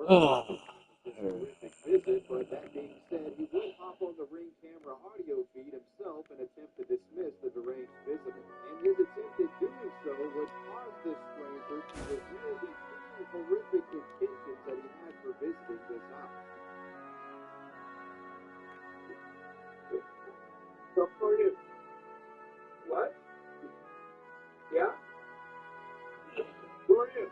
Oh, horrific visit, but that being said, he would hop on the Ring camera audio feed himself and attempt to dismiss the deranged visitor. And his attempt at doing so would cause this stranger to reveal the truly horrific intentions that he had for visiting this house. So for you, what? Yeah? Who are you?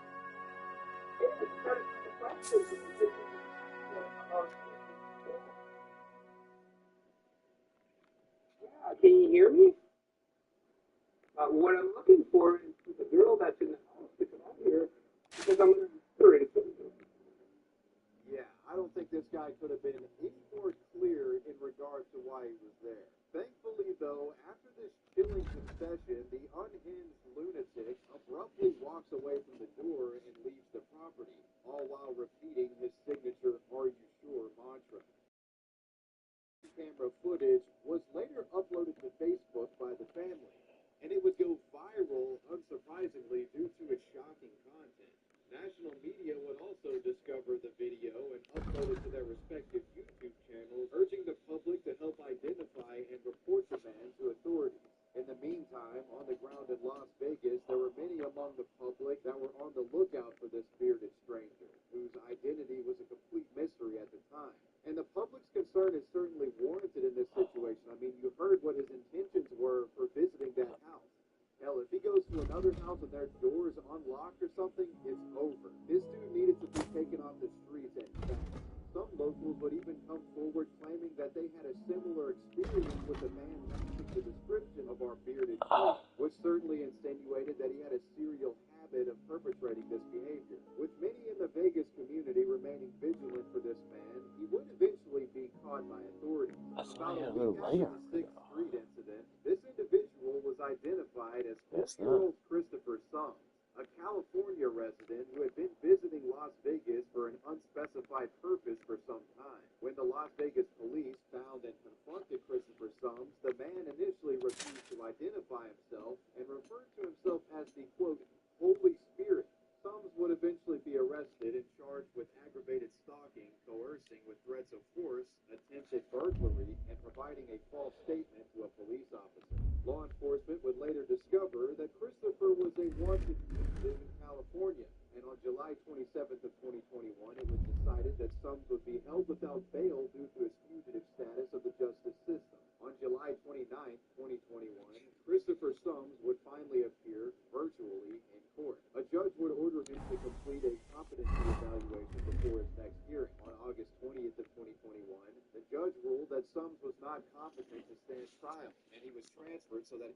Yeah, can you hear me? What I'm looking for is the girl that's in the house to come out here because I'm going to her in Yeah, I don't think this guy could have been any more clear in regard to why he was there. Thankfully, though, after this chilling confession, the unhinged lunatic abruptly walks away from the door and leaves the property, all while repeating his signature "Are you sure?" mantra. Camera footage was later uploaded to Facebook by the family, and it would go viral, unsurprisingly, due to its shocking content. National media would also discover the video and upload it to their respective YouTube channels, urging the public to help identify and report the man to authorities. In the meantime, on the ground in Las Vegas, there were many among the public that were on the lookout for this bearded stranger, whose identity was a complete mystery at the time. And the public's concern is certainly warranted in this situation. I mean, you heard what his intentions were for visiting that house. Hell, if he goes to another house and their door is unlocked or something, it's over. This dude needed to be taken off the streets at fast. Some locals would even come forward claiming that they had a similar experience with the man matching the description of our bearded king, which certainly insinuated that he had a serial habit of perpetrating this behavior. With many in the Vegas community remaining vigilant for this man, he would eventually be caught by authorities. About a week after the 6th Street incident, this individual was identified as 40-year-old Christopher Sums, a California resident who had been visiting Las Vegas for an unspecified purpose for some time. When the Las Vegas police found and confronted Christopher Sums, the man initially refused to identify himself and referred to himself as the, quote, Holy Spirit. Sums would eventually be arrested and charged with aggravated stalking, coercing with threats of force, attempted burglary, and providing a false statement to a police officer. Law enforcement would later discover that Christopher was a wanted fugitive in California, and on July 27th of 2021, it was decided that Sums would be held without bail due to his fugitive status of the justice system. On July 29th, 2021, Christopher Sums would finally appear virtually in court. A judge would order him to complete a competency evaluation before his next hearing. On August 20th of 2021, the judge ruled that Sums was not competent to stand trial, and he was transferred so that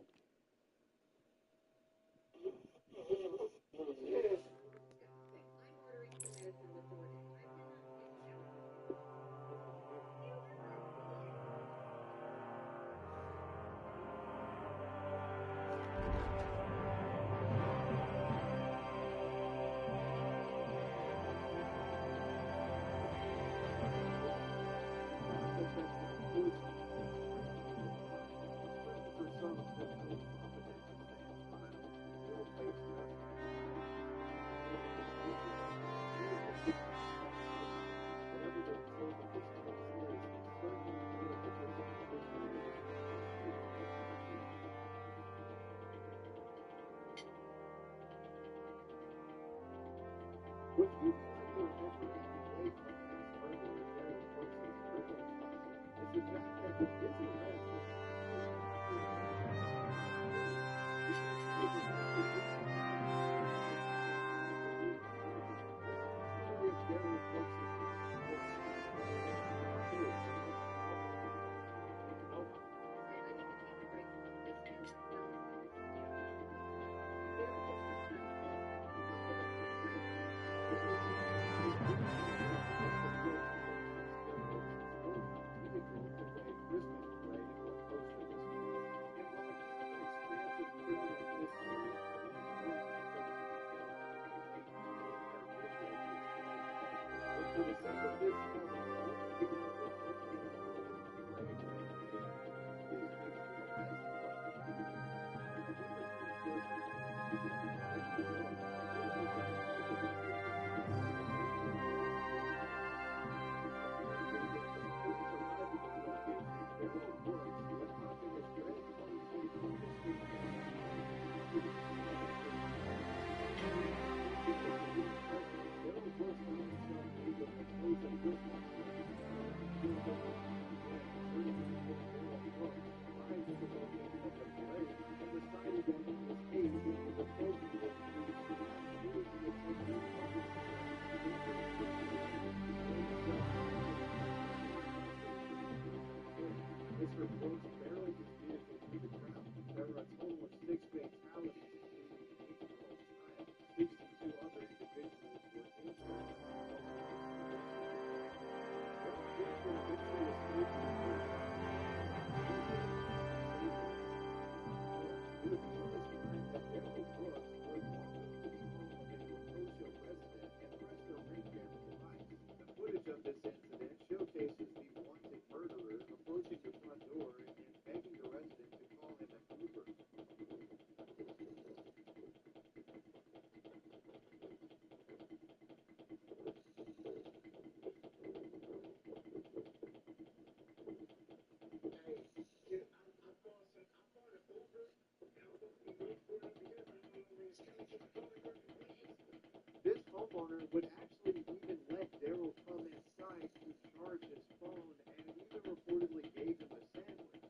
would actually even let Daryl come inside to charge his phone and even reportedly gave him a sandwich.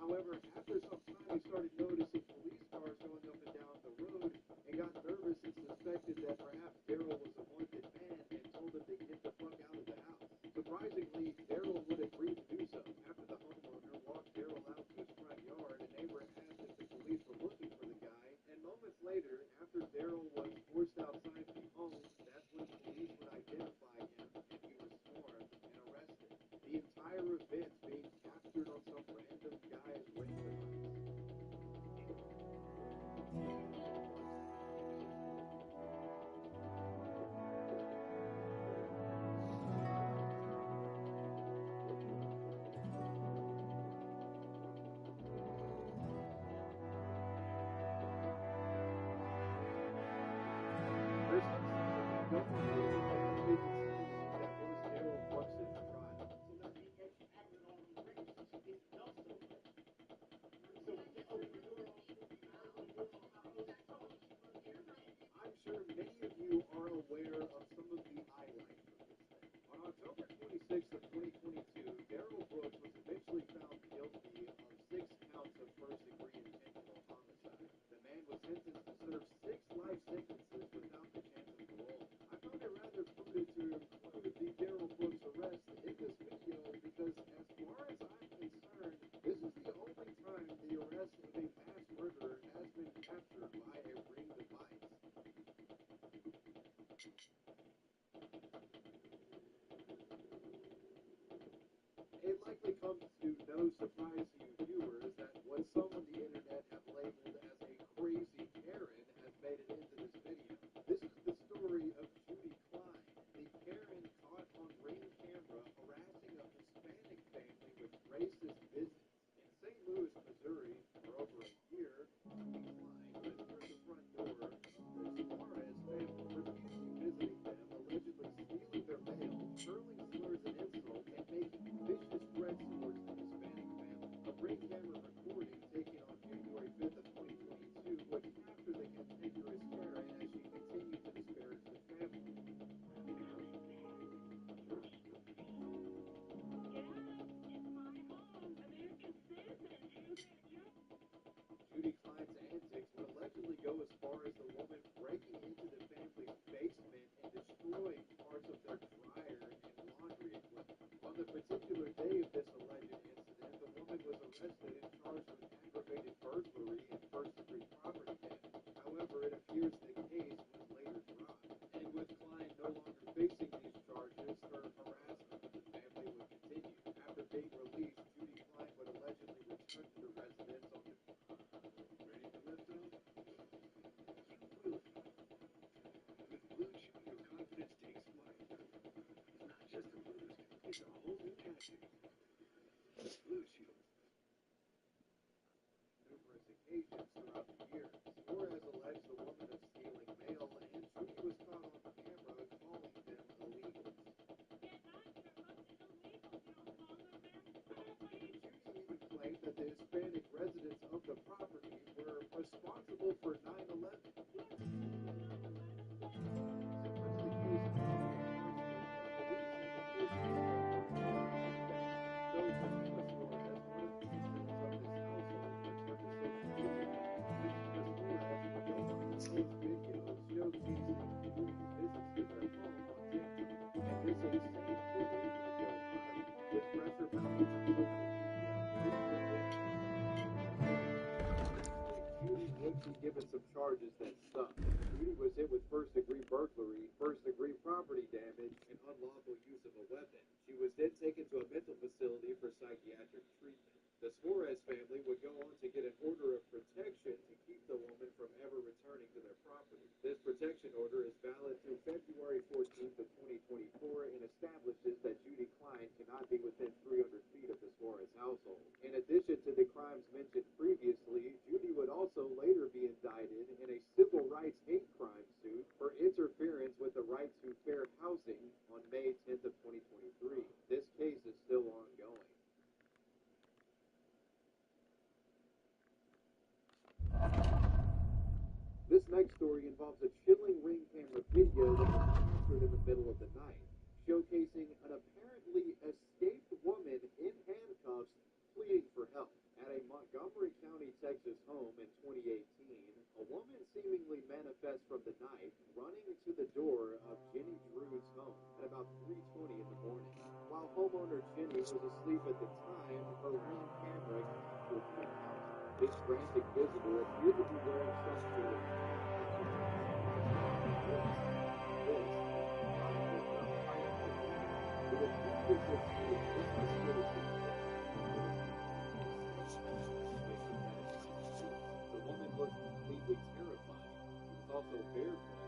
However, after some time, he started noticing police cars going up and down the road and got nervous and suspected that perhaps Daryl was a wanted man and told him to get the fuck out of the house. Surprisingly, Daryl would agree to do so. After the homeowner walked Daryl out to his front yard, a neighbor asked if the police were looking for the guy, and moments later, after Daryl was forced outside the home, that's when police would identify him and he was swarmed and arrested. The entire event being captured on some random guy's ring device. There's some stuff that we don't know that we can see that was Daryl Brux's trial. I'm sure many of you are aware of some of the highlights from this thing. On October 26th of 2022, Daryl Brooks was eventually found guilty of 6 counts of first-degree intentional homicide. The man was sentenced to serve 6 life sentences without the chance of parole. I found it rather prudent to include the Daryl Brooks arrest in this video because, as far as I'm concerned, this is the only time the arrest of a mass murderer has been captured by a ring device. It likely comes to no surprise to you viewers that what some on the internet have labeled as a crazy Karen has made it into this video. This is the story of Judy Klein, the Karen caught on Ring camera harassing a Hispanic family with racist visits. In St. Louis, Missouri, for over a year, Judy Klein lived near the front door of the Suarez family, repeatedly visiting them, allegedly stealing their mail, hurling slurs and insults, and making vicious threats towards the Hispanic family. A Ring camera recording taken on January 5th of 2022 would capture the cantankerous Karen as she continued to disparage the family. Judy Klein's antics would allegedly go as far as the woman breaking into the family's basement and destroying parts of their dryer and laundry equipment. On the particular day of this alleged incident, the woman was arrested and charged with aggravated burglary and first-degree property damage. However, it appears the case was later dropped. And with Klein no longer facing these charges, her harassment of the family would continue. After being released, Judy Klein would allegedly return to the residence on the ready to lift off? You will. With Blue Chew, your confidence takes flight. It's not just a boost, it's a whole new package. Blue Chew. Numerous occasions throughout the year, Suarez alleged the woman of stealing mail, and Judy was caught on camera calling them illegals. Judy even claimed that the Hispanic residents of the property were responsible for 9/11. Similar to the case of police even forced to though Fatima Suarez, one of the inmates of this household, returned to social media. Fatima Suarez would go on to post videos showcasing Judy's visits to their home on TikTok. And this insane footage would go viral. With pressure mounted on social media, Judy would be given some charges that stuck. Judy was hit with first-degree burglary, first-degree property damage, and unlawful use of a weapon. She was then taken to a mental facility for psychiatric treatment. The Suarez family would go on to get an order of protection to keep the woman from ever returning to their property. This protection order is valid through February 14th of 2024 and establishes that Judy Klein cannot be within 300 feet of the Suarez household. In addition to the crimes mentioned previously, Judy would also later be indicted in a civil rights hate crime suit for interference with the right to fair housing on May 10th middle of the night, showcasing an apparently escaped woman in handcuffs pleading for help. At a Montgomery County, Texas home in 2018, a woman seemingly manifests from the night, running to the door of Jenny Drew's home at about 3:20 in the morning. While homeowner Jenny was asleep at the time, her Ring camera captured the encounter. This frantic visitor appeared to be wearing some sort of the woman looked completely terrified. She was also barefoot.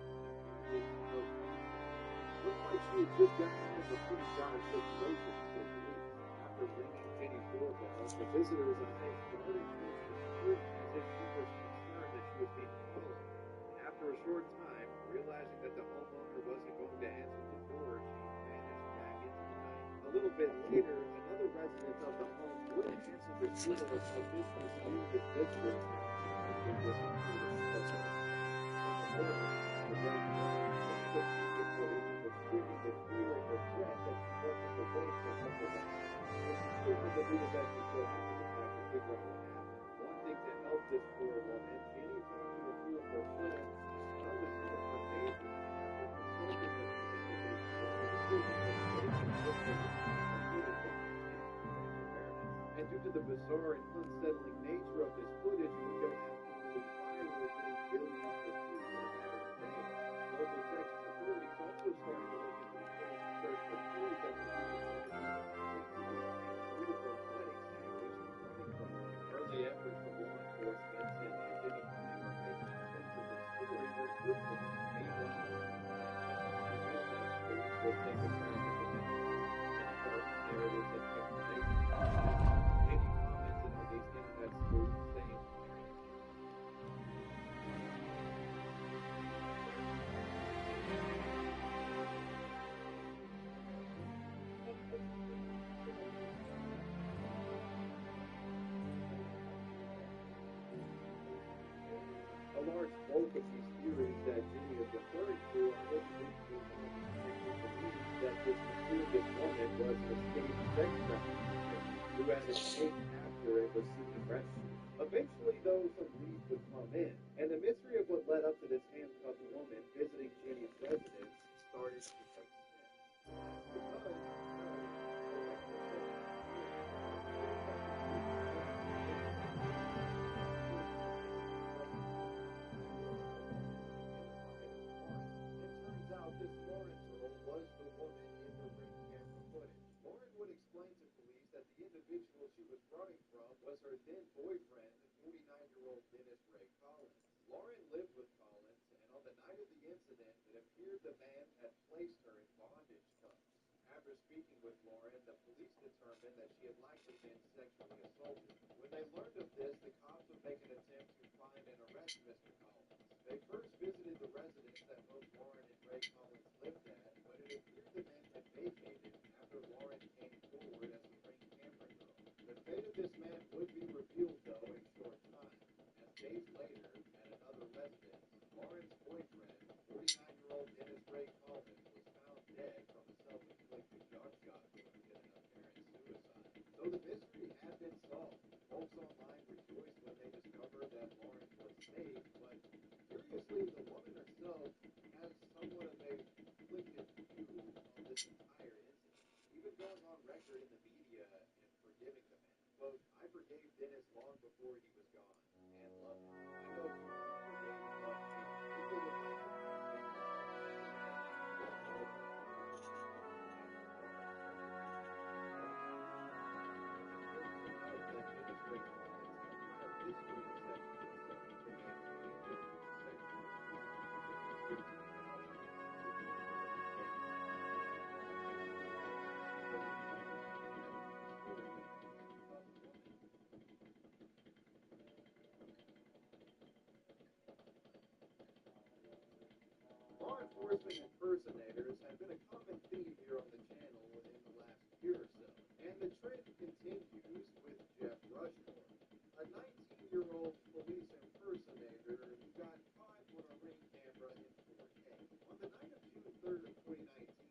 Looked like she had just gotten out of a pretty dire situation, said police. After ringing Jenny's doorbell, the visitor's eyes darted towards the screen as if she was concerned that she was being followed. And after a short time, realizing that the homeowner wasn't going to answer the door, she vanished back into the night. A little bit later, another resident of the home would answer the door of this mysterious visitor. Wanting to help this poor woman, Jenny talked to a few of her friends, honestly of her neighbors, after consulting with and due to the bizarre and unsettling nature of this footage, it would go absolutely viral, getting billions of views in a matter of days. Local Texas authorities also started to look into the case and search for clues that could lead early efforts from law enforcement in identifying or making sense of the story were fruitful. Meanwhile, will take a track of the narratives and explanations. Any commented on these internet sleuths saying, a large bulk of these theories that Jenny is referring to are individuals that this mysterious woman was an escaped sex trafficker who had escaped after and was seeking rescue. Eventually, though, some leads would come in, and the mystery of what led up to this handcuffed woman visiting Jenny's residence started to make sense. This Lauren girl was the woman in the Ring camera footage. Lauren would explain to police that the individual she was running from was her then boyfriend, 49-year-old Dennis Ray Collins. Lauren lived with Collins, and on the night of the incident, it appeared the man had placed her in bondage cuffs. After speaking with Lauren, the police determined that she had likely been sexually assaulted. When they learned of this, the cops would make an attempt to find and arrest Mr. Collins. They first visited the residence that both Lauren and Ray Collins lived at, but it appeared the men had vacated after Lauren came forward as the Ring camera girl. The fate of this man would be revealed, though, in short time, as days later, at another residence, Lauren's boyfriend, 49-year-old Dennis Ray Collins, was found dead from a self-inflicted gunshot wound in an apparent suicide. So the mystery had been solved. Folks online rejoiced when they discovered that Lauren was safe, but curiously, the woman herself has somewhat of a conflicted view on this entire incident, even going on record in the media and forgiving the man. Quote, I forgave Dennis long before he was gone, and loved him. I know people forgave and loved me. People would like to Law enforcement impersonators have been a common theme here on the channel within the last year or so, and the trend continues with Jeff Rushmore, a 19-year-old police impersonator who got caught on a Ring camera in 4K. On the night of June 3rd of 2019,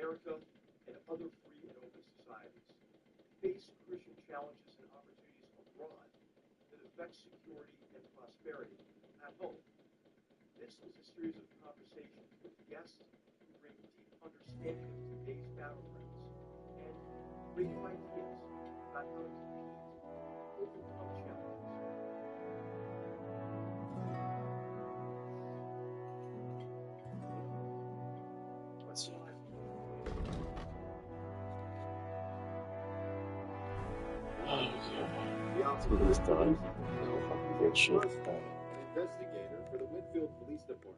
America and other free and open societies face crucial challenges and opportunities abroad that affect security and prosperity at home. This was a series of conversations with guests who bring deep understanding of today's battlegrounds and bring new ideas about how to compete, overcome challenges. What's your life? Oh, The officer this time. himself is Shit. an investigator for the Winfield Police Department.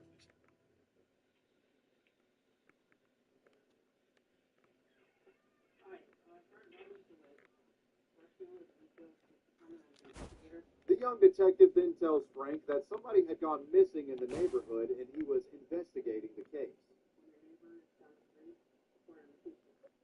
The young detective then tells Frank that somebody had gone missing in the neighborhood and he was investigating the case.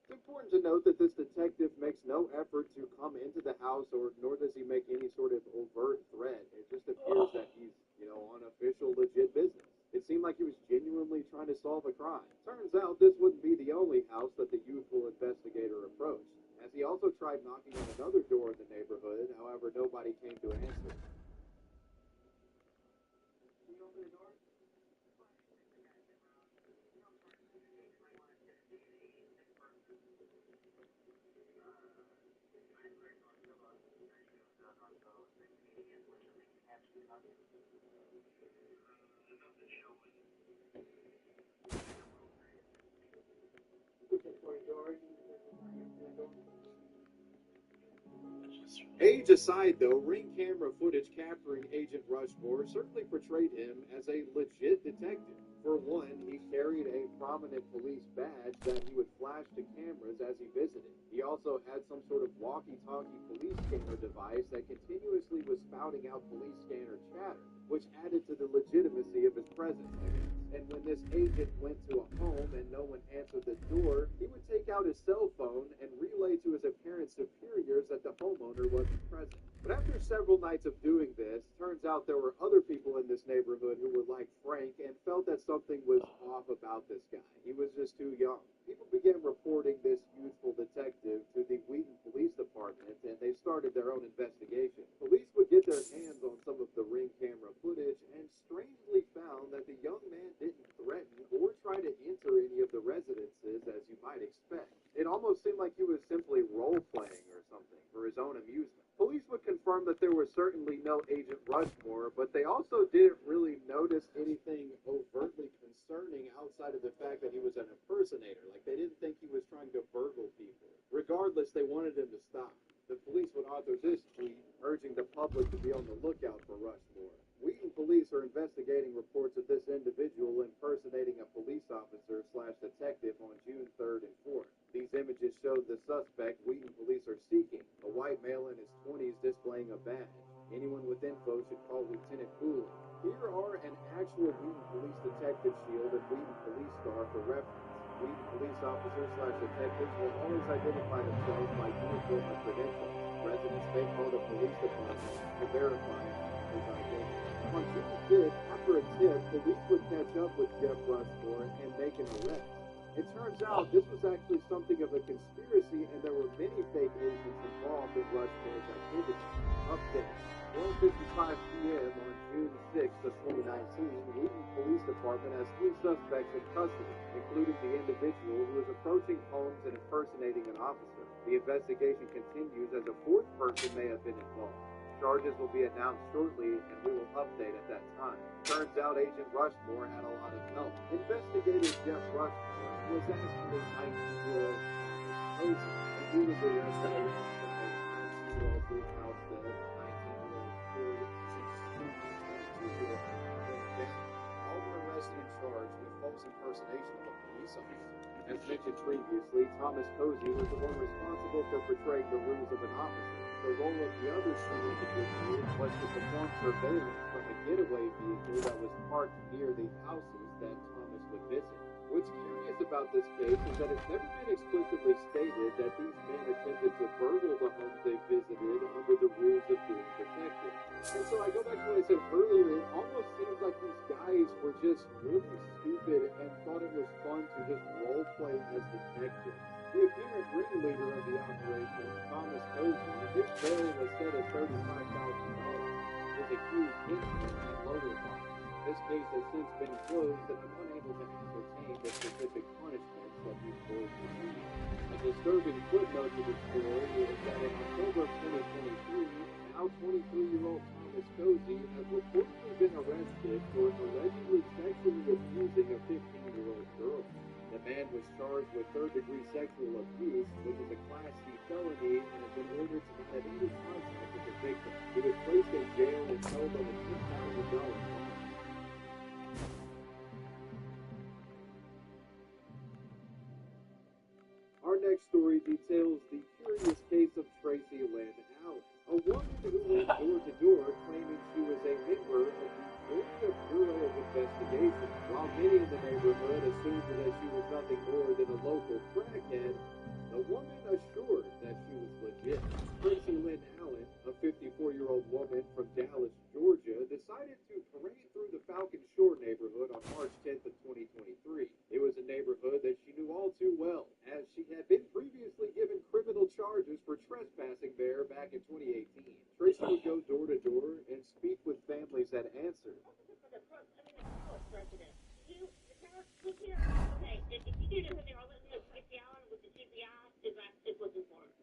It's important to note that this detective makes no effort to come into the house, nor does he make any sort of overt threat. It just appears that he's, on official, legit business. It seemed like he was genuinely trying to solve a crime. Turns out this wouldn't be the only house that the youthful investigator approached, as he also tried knocking on another door in the neighborhood. However, nobody came to answer. Age aside, though, ring camera footage capturing Agent Rushmore certainly portrayed him as a legit detective. For one, he carried a prominent police badge that he would flash to cameras as he visited. He also had some sort of walkie-talkie police scanner device that continuously was spouting out police scanner chatter, which added to the legitimacy of his presence there. And when this agent went to a home and no one answered the door, he would take out his cell phone and relay to his apparent superiors that the homeowner wasn't present. But after several nights of doing this, turns out there were other people in this neighborhood who were like Frank and felt that something was off about this guy. He was just too young. People began reporting this youthful detective to the Wheaton Police Department, and they started their own investigation. Police would get their hands on some of the ring camera footage and strangely found that the young man didn't threaten or try to enter any of the residences as you might expect. It almost seemed like he was simply role-playing or something for his own amusement. Police would confirm that there was certainly no Agent Rushmore, but they also didn't really notice anything overtly concerning outside of the fact that he was an impersonator. Like, they didn't think he was trying to burgle people. Regardless, they wanted him to stop. The police would author this tweet urging the public to be on the lookout for Rushmore. Wheaton police are investigating reports of this individual impersonating a police officer/detective on June 3rd and 4th. These images show the suspect Wheaton police are seeking, a white male in his 20s displaying a badge. Anyone with info should call Lieutenant Cooley. Here are an actual Wheaton police detective shield and Wheaton police star for reference. Wheaton police officers/detectives will always identify themselves by uniform or credentials. Residents may call the police department to verify his identity. On June 5th, after a tip, police would catch up with Jeff Rushmore and make an arrest. It turns out this was actually something of a conspiracy, and there were many fake agents involved in Rushmore's activity. Update: 12:55 p.m. on June 6th of 2019, Wheaton Police Department has 3 suspects in custody, including the individual who is approaching homes and impersonating an officer. The investigation continues as a 4th person may have been involved. Charges will be announced shortly, and we will update at that time. Turns out Agent Rushmore had a lot of help. Investigator Jeff Rushmore was actually 19-year-old Cozy, and he was arrested around 19-year-old Bruce Halstead, 19-year-old Ford, 22-year-old Ben. All were arrested and charged with false impersonation of a police officer. As mentioned previously, Thomas Cozy was the one responsible for portraying the ruse of an officer. The role of the other 2 individuals was to perform surveillance from a getaway vehicle that was parked near the houses that Thomas would visit. What's curious about this case is that it's never been explicitly stated that these men attempted to burgle the homes they visited under the ruse of being detectives. And so I go back to what I said earlier, it almost seems like these guys were just really stupid and thought it was fun to just role play as detectives Bail was set at $35,000. His accused victim had lower bonds. This case has since been closed, and I'm unable to ascertain the specific punishments that these boys received. A disturbing footnote to the story is that in October of 2023, now 23-year-old Thomas Cozy has reportedly been arrested for allegedly sexually abusing a 15-year-old girl. The man was charged with third-degree sexual abuse, which is a Class C felony, and has been ordered to not have any contact with the victim. He was placed in jail and held on a $10,000 bond. Our next story details the curious case of Tracy Lynn Allen, a woman who went door to door claiming she was a member of the Georgia Bureau of Investigation. While many in the neighborhood assumed that she was nothing more than a local crackhead, the woman assured that she was legit. Tracy Lynn Allen, a 54-year-old woman from Dallas, Georgia, decided to parade through the Falcon Shore neighborhood on March 10th of 2023. It was a neighborhood that she knew all too well, as she had been previously given criminal charges for trespassing there back in 2018. Tracy would go door to door and speak with families that answered.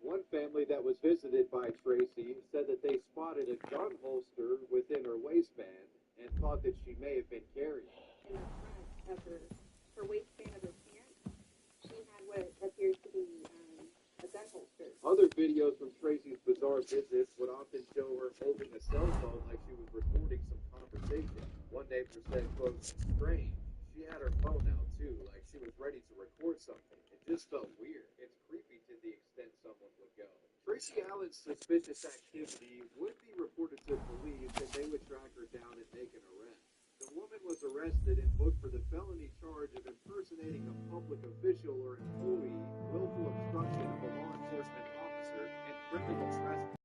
One family that was visited by Tracy said that they spotted a gun holster within her waistband and thought that she may have been carrying. In the front of her waistband of her pants, she had what appears to be a gun holster. Other videos from Tracy's bizarre visits would often show her holding a cell phone like she was recording some conversation. One neighbor said, quote, "Strange. She had her phone out too, like she was ready to record something. It just felt weird. It's creepy to the extent someone would go." Tracy Allen's suspicious activity would be reported to police, and they would track her down and make an arrest. The woman was arrested and booked for the felony charge of impersonating a public official or employee, willful obstruction of a law enforcement officer, and criminal trespass.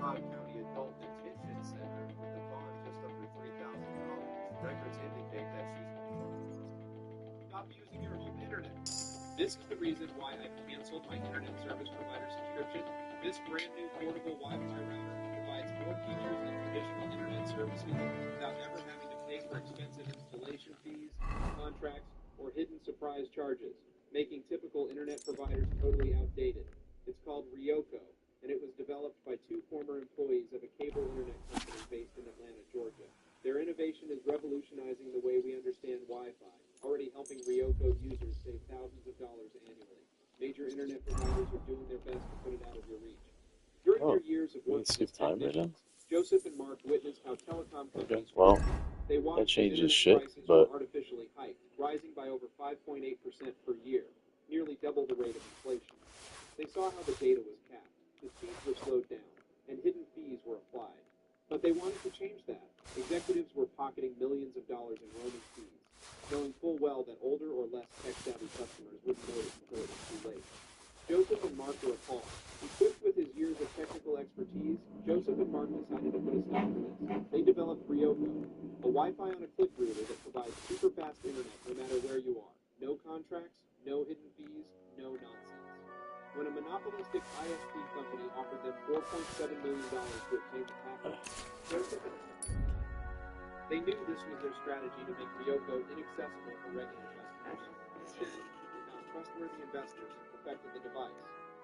Cobb County Adult Detention Center with a bond just under $3,000. Records indicate that she's Stop using your home internet. This is the reason why I've canceled my internet service provider subscription. This brand new portable Wi-Fi router provides more features than traditional internet services without ever having to pay for expensive installation fees, contracts, or hidden surprise charges, making typical internet providers totally outdated. It's called Ryoko, and it was developed by two former employees of a cable internet company based in Atlanta, Georgia. Their innovation is revolutionizing the way we understand Wi-Fi, already helping Ryoko users save thousands of dollars annually. Major internet providers are doing their best to put it out of your reach. During their years of working as technicians, Joseph and Mark witnessed how telecom companies they watched changes internet shit, prices but were artificially hiked, rising by over 5.8% per year, nearly double the rate of inflation. They saw how the data was capped, the speeds were slowed down, and hidden fees were applied. But they wanted to change that. Executives were pocketing millions of dollars in roaming fees, knowing full well that older or less tech-savvy customers wouldn't notice until it was too late. Joseph and Mark were appalled. Equipped with his years of technical expertise, Joseph and Mark decided to put a stop to this. They developed Ryoko, a Wi-Fi on a click router that provides super fast internet no matter where you are. No contracts, no hidden fees, no nonsense. When a monopolistic ISP company offered them $4.7 million to obtain the patent, Joseph and they knew this was their strategy to make Ryoko inaccessible for regular customers. Instead, they found trustworthy investors and perfected the device.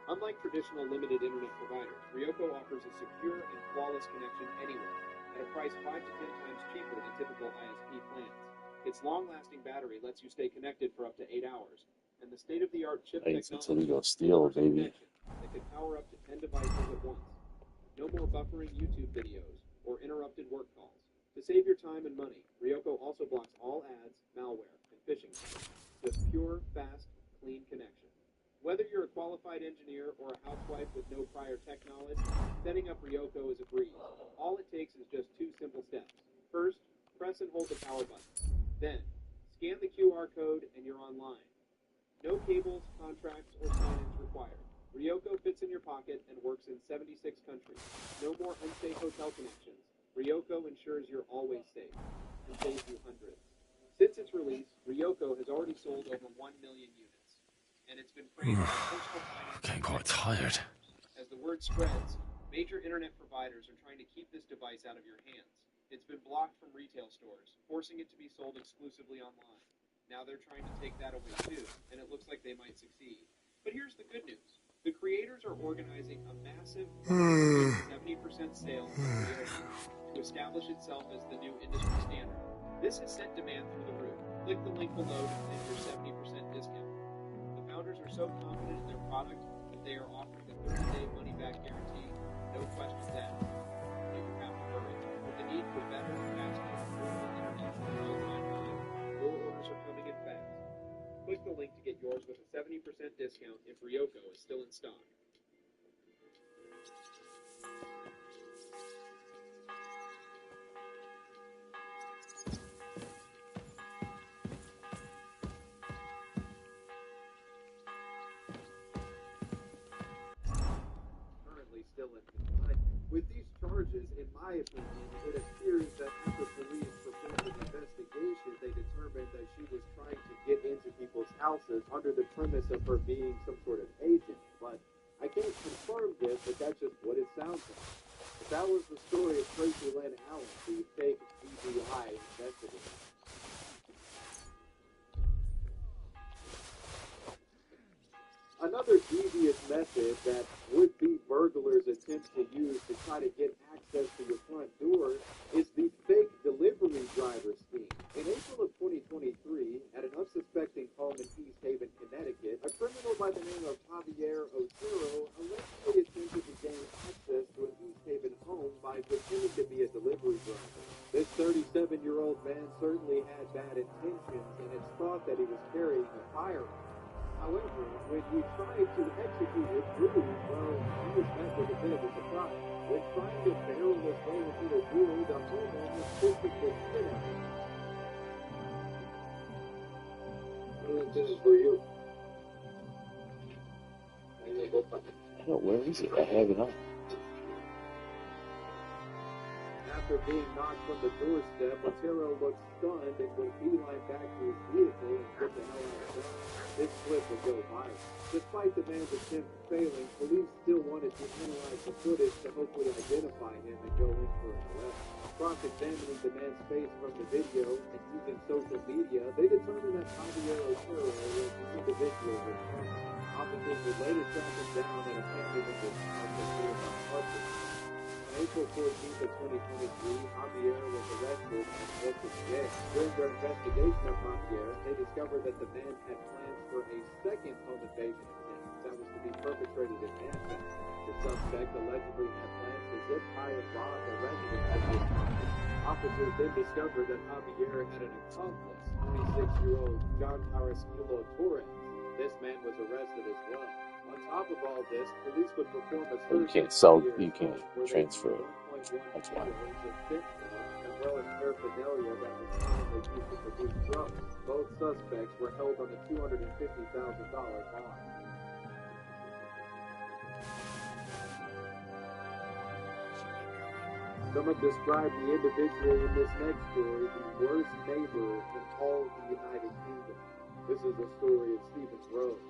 Unlike traditional limited internet providers, Ryoko offers a secure and flawless connection anywhere, at a price 5 to 10 times cheaper than typical ISP plans. Its long-lasting battery lets you stay connected for up to 8 hours, and the state-of-the-art chip technology steal, offers a baby. connection that can power up to 10 devices at once. No more buffering YouTube videos or interrupted work calls. To save your time and money, Ryoko also blocks all ads, malware, and phishing sites. Just pure, fast, clean connection. Whether you're a qualified engineer or a housewife with no prior tech knowledge, setting up Ryoko is a breeze. All it takes is just 2 simple steps. First, press and hold the power button. Then, scan the QR code and you're online. No cables, contracts, or sign-ins required. Ryoko fits in your pocket and works in 76 countries. No more unsafe hotel connections. Ryoko ensures you're always safe and saves you hundreds. Since its release, Ryoko has already sold over 1 million units, and it's been praised by personal finance Getting quite tired. as the word word spreads, major internet providers are trying to keep this device out of your hands. It's been blocked from retail stores, forcing it to be sold exclusively online. Now they're trying to take that away too, and it looks like they might succeed. But here's the good news. The creators are organizing a massive 70% sale to establish itself as the new industry standard. This has sent demand through the roof. Click the link below to claim your 70% discount. The founders are so confident in their product that they are offering a 30-day money-back guarantee. No questions asked. But you have to hurry. With the need for better, faster, affordable internet for a long time, your orders are coming in fast. Click the link to get yours with a 70% discount if Ryoko is still in stock. Currently still in confinement. With these charges, in my opinion, it appears that after police performed an investigation, they determined that she was trying to get into people's houses under the premise of her being some sort of agent. But I can't confirm this, but that's just what it sounds like. But that was the story of Tracy Lynn Allen, the fake FBI investigator. Another devious method that would-be burglars attempt to use to try to get access to your front door is the fake delivery driver scheme. In April of 2023, at an unsuspecting home in East Haven, Connecticut, a criminal by the name of Javier Otero allegedly attempted to gain access to an East Haven home by pretending to be a delivery driver. This 37-year-old man certainly had bad intentions, and it's thought that he was carrying a firearm. However, when he tried to execute his move, well, he was met with a bit of a surprise. When trying to barrel his way into the door, the homeowner twisted the shit out of him. This is for you. No, where is it? I have it on. After being knocked from the doorstep, Otero looked stunned and would beeline back to his vehicle and get the hell out of town. This clip would go viral. Despite the man's attempt failing, police still wanted to analyze the footage to hopefully identify him and go in for an arrest. Cross-examining the man's face from the video and using social media, they determined that Javier Otero was the individual responsible. Officers would later track him down at a family member's house in nearby Hudson. On April 14th of 2023, Javier was arrested and booked in jail. During their investigation of Javier, they discovered that the man had plans for a second home invasion attempt that was to be perpetrated in Manchester. The suspect allegedly had plans to zip tie and rob a residence of his property. Officers then discovered that Javier had an accomplice, 26-year-old John Carrasquillo Torres. This man was arrested as well. On top of all this, police would perform a search. You can't sell, you can't transfer it. That's why. As well as paraphernalia that was commonly used to produce drugs. Both suspects were held on a $250,000 bond. Some have described the individual in this next story the worst neighbor in all the United Kingdom. This is the story of Stephen Rose.